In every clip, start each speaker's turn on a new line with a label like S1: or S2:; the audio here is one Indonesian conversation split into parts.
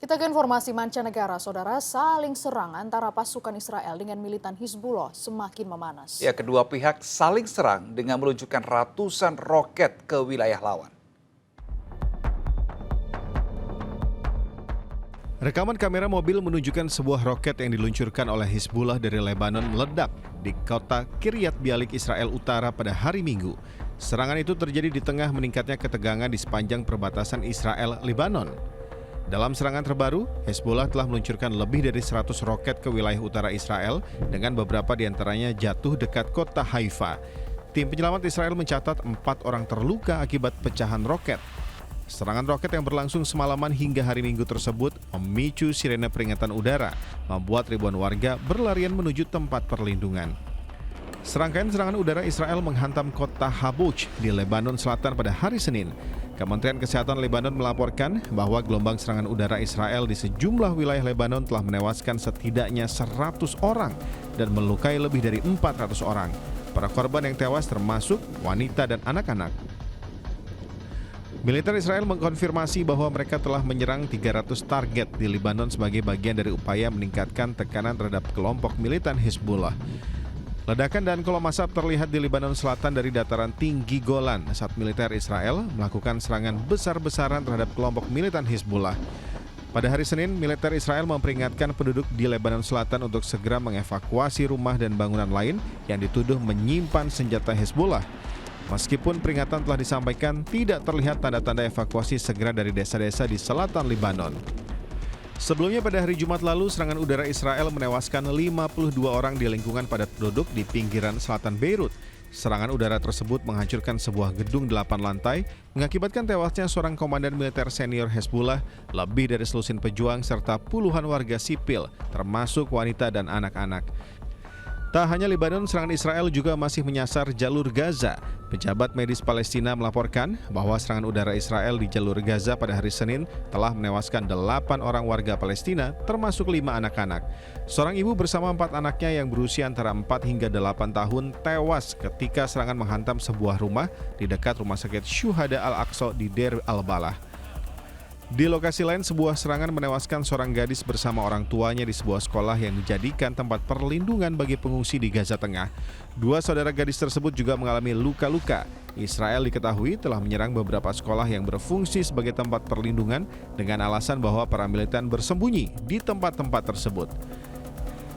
S1: Kita ke informasi mancanegara, saudara. Saling serang antara pasukan Israel dengan militan Hizbullah semakin memanas.
S2: Ya, kedua pihak saling serang dengan meluncurkan ratusan roket ke wilayah lawan.
S3: Rekaman kamera mobil menunjukkan sebuah roket yang diluncurkan oleh Hizbullah dari Lebanon meledak di kota Kiryat Bialik, Israel Utara pada hari Minggu. Serangan itu terjadi di tengah meningkatnya ketegangan di sepanjang perbatasan Israel-Lebanon. Dalam serangan terbaru, Hezbollah telah meluncurkan lebih dari 100 roket ke wilayah utara Israel dengan beberapa diantaranya jatuh dekat kota Haifa. Tim penyelamat Israel mencatat 4 orang terluka akibat pecahan roket. Serangan roket yang berlangsung semalaman hingga hari Minggu tersebut memicu sirene peringatan udara, membuat ribuan warga berlarian menuju tempat perlindungan. Serangkaian serangan udara Israel menghantam kota Habuj di Lebanon Selatan pada hari Senin. Kementerian Kesehatan Lebanon melaporkan bahwa gelombang serangan udara Israel di sejumlah wilayah Lebanon telah menewaskan setidaknya 100 orang dan melukai lebih dari 400 orang. Para korban yang tewas termasuk wanita dan anak-anak. Militer Israel mengkonfirmasi bahwa mereka telah menyerang 300 target di Lebanon sebagai bagian dari upaya meningkatkan tekanan terhadap kelompok militan Hizbullah. Ledakan dan kolom asap terlihat di Lebanon Selatan dari dataran tinggi Golan saat militer Israel melakukan serangan besar-besaran terhadap kelompok militan Hizbullah. Pada hari Senin, militer Israel memperingatkan penduduk di Lebanon Selatan untuk segera mengevakuasi rumah dan bangunan lain yang dituduh menyimpan senjata Hizbullah. Meskipun peringatan telah disampaikan, tidak terlihat tanda-tanda evakuasi segera dari desa-desa di selatan Lebanon. Sebelumnya pada hari Jumat lalu, serangan udara Israel menewaskan 52 orang di lingkungan padat penduduk di pinggiran selatan Beirut. Serangan udara tersebut menghancurkan sebuah gedung 8 lantai, mengakibatkan tewasnya seorang komandan militer senior Hezbollah, lebih dari selusin pejuang, serta puluhan warga sipil, termasuk wanita dan anak-anak. Tak hanya Lebanon, serangan Israel juga masih menyasar jalur Gaza. Pejabat medis Palestina melaporkan bahwa serangan udara Israel di jalur Gaza pada hari Senin telah menewaskan 8 orang warga Palestina, termasuk 5 anak-anak. Seorang ibu bersama 4 anaknya yang berusia antara 4 hingga 8 tahun tewas ketika serangan menghantam sebuah rumah di dekat rumah sakit Syuhada Al-Aqsa di Deir al-Balah. Di lokasi lain, sebuah serangan menewaskan seorang gadis bersama orang tuanya di sebuah sekolah yang dijadikan tempat perlindungan bagi pengungsi di Gaza Tengah. 2 saudara gadis tersebut juga mengalami luka-luka. Israel diketahui telah menyerang beberapa sekolah yang berfungsi sebagai tempat perlindungan dengan alasan bahwa para militan bersembunyi di tempat-tempat tersebut.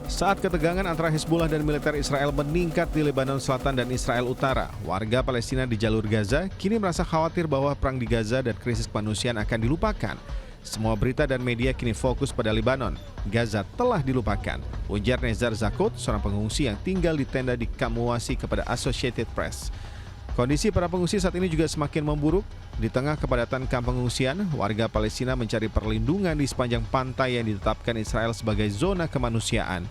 S3: Saat ketegangan antara Hizbullah dan militer Israel meningkat di Lebanon Selatan dan Israel Utara, warga Palestina di jalur Gaza kini merasa khawatir bahwa perang di Gaza dan krisis kemanusiaan akan dilupakan. Semua berita dan media kini fokus pada Lebanon. Gaza telah dilupakan, ujar Nezar Zakot, seorang pengungsi yang tinggal di tenda di Kamuasi kepada Associated Press. Kondisi para pengungsi saat ini juga semakin memburuk. Di tengah kepadatan kamp pengungsian, warga Palestina mencari perlindungan di sepanjang pantai yang ditetapkan Israel sebagai zona kemanusiaan.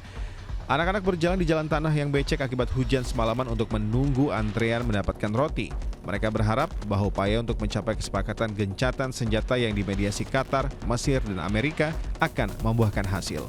S3: Anak-anak berjalan di jalan tanah yang becek akibat hujan semalaman untuk menunggu antrean mendapatkan roti. Mereka berharap bahwa upaya untuk mencapai kesepakatan gencatan senjata yang dimediasi Qatar, Mesir, dan Amerika akan membuahkan hasil.